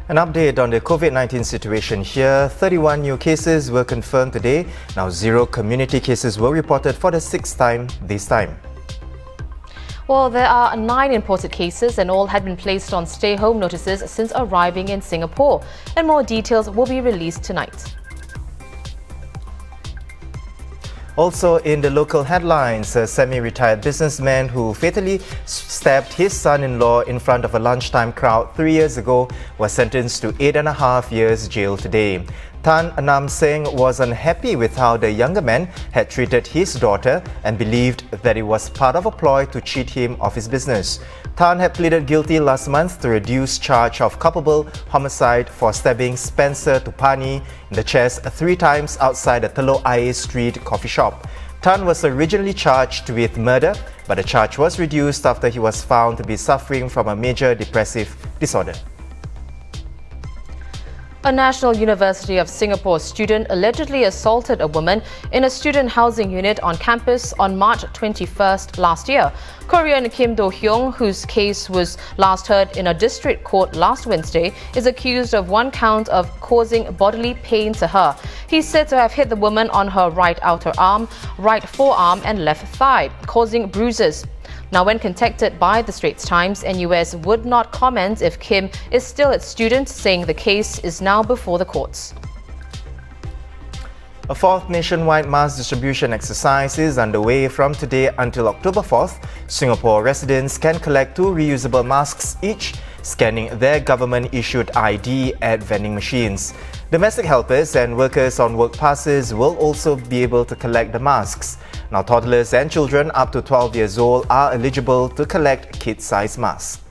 An update on the COVID-19 situation here. 31 new cases were confirmed today. Now 0 community cases were reported for the 6th time this time. Well, there are 9 imported cases and all had been placed on stay-home notices since arriving in Singapore. And more details will be released tonight. Also in the local headlines, a semi-retired businessman who fatally stabbed his son-in-law in front of a lunchtime crowd 3 years ago was sentenced to 8.5 years jail today. Tan Anam Singh was unhappy with how the younger man had treated his daughter and believed that it was part of a ploy to cheat him of his business. Tan had pleaded guilty last month to reduce charge of culpable homicide for stabbing Spencer Tupani in the chest 3 times outside the Telok Ayer Street coffee shop. Tan was originally charged with murder, but the charge was reduced after he was found to be suffering from a major depressive disorder. A National University of Singapore student allegedly assaulted a woman in a student housing unit on campus on March 21st last year. Korean Kim Do-hyung, whose case was last heard in a district court last Wednesday, is accused of 1 count of causing bodily pain to her. He's said to have hit the woman on her right outer arm, right forearm and left thigh, causing bruises. Now, when contacted by the Straits Times, NUS would not comment if Kim is still a student, saying the case is now before the courts. A 4th nationwide mask distribution exercise is underway from today until October 4th. Singapore residents can collect 2 reusable masks each, scanning their government-issued ID at vending machines. Domestic helpers and workers on work passes will also be able to collect the masks. Now, toddlers and children up to 12 years old are eligible to collect kid-size masks.